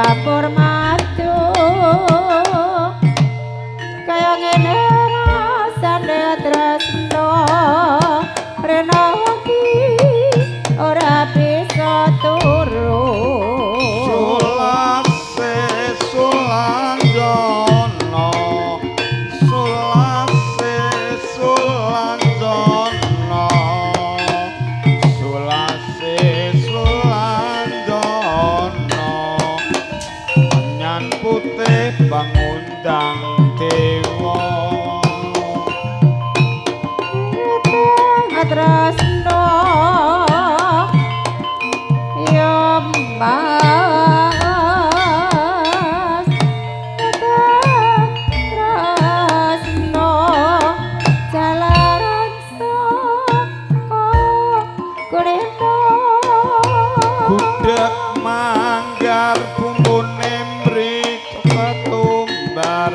dapur madu kaya ngene rasane tresno rena iki ora bisa turu sulase sulanjono sulase sulanjono sulase sulanjono nyan putih bangundang dewa tresno ya mas tresno jalaran saka kulino gudeg manggar bumbune mriku ketumbar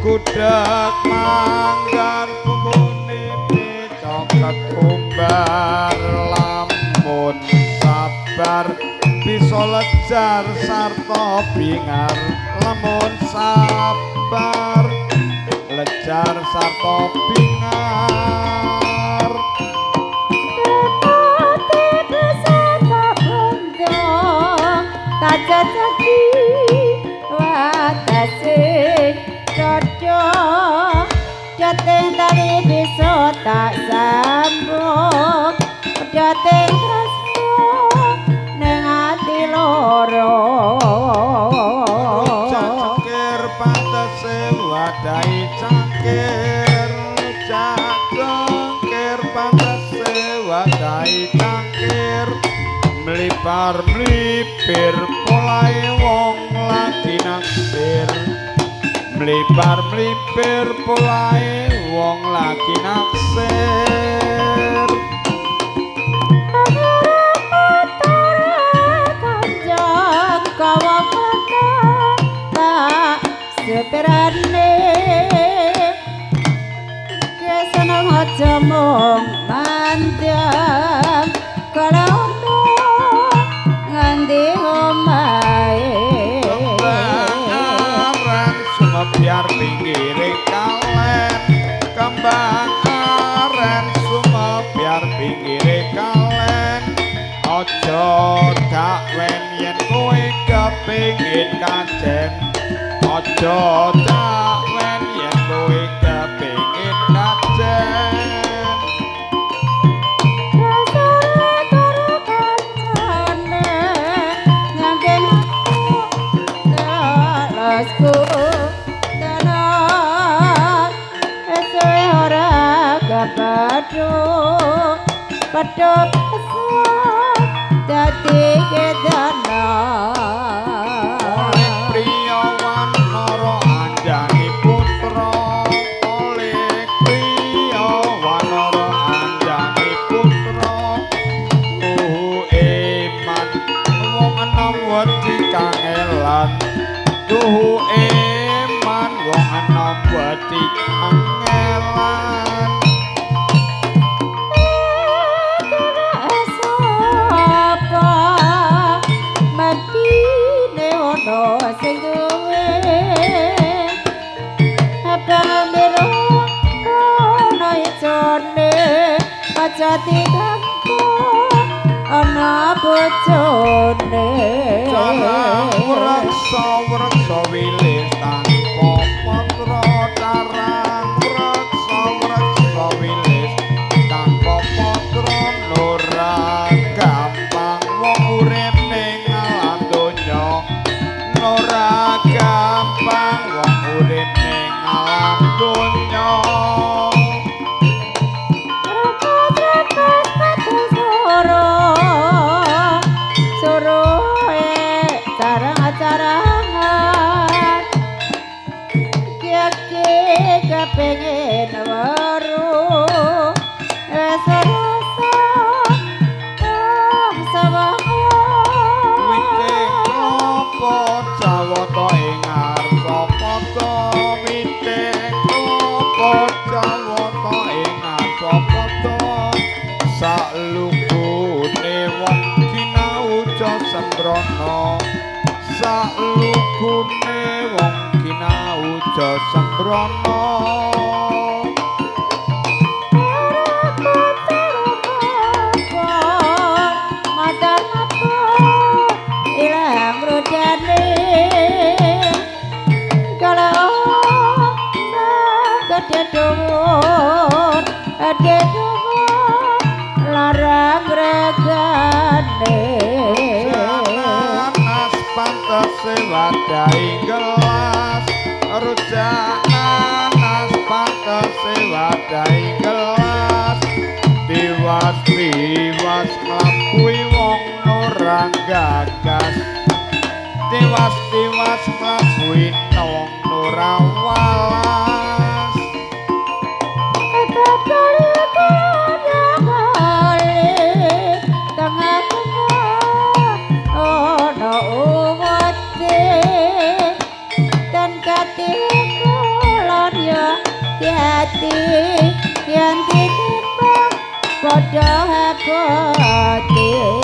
gudeg manggar bumbune mriku ketumbar lamun sabar bisa lejar sarta bingar lamun sabar lejar sarta bingar tajaki watase cocok jateng tali bisa tak sambung jateng tresno ning ati loro cangkir pantese wadai cangkir cangkir pantese wadai cangkir melipar melipir polahe wong lagi naksir melipar melipir polahe wong lagi naksir kanjeng kawa tak seterane keseneng aja mung mandang kalau nganti omahe aran sumebyar pinggire kalen kembang aren sumebyar pinggire kalen aja dakwen yen kowe kepengin kajen aja dakwen yen kowe kepengin kajen Lasku tanah esue ora kapado padha dadi kedana priya wanara anjani putra oleh priya wanara anjani putra eman wong enom wedi kangelan tuhu eman wong enom wedi kangelan sapa matine ono sing duwe abang biru ono ijone aja diganggu ana bojone Reksa wilis tanpa patra tarang reksa wilis tanpa patra ora gampang wong urip ning alam donya ora gampang wong urip ning alam donya pengen waru serasa sama wite klopo jawata ing ngarsa pada wite klopo jawata ing ngarsa pada saklukune wong kinauca sembrono salukune wong kinauja sembrono ilang rudane kalau gede dhuwur larang regane nanas pantese wadai gelas rujak nanas pantese wadai gelas tiwas nglampui wong ora gagas tiwas nglampui wong ora walas Yang ditimbang bodoh hati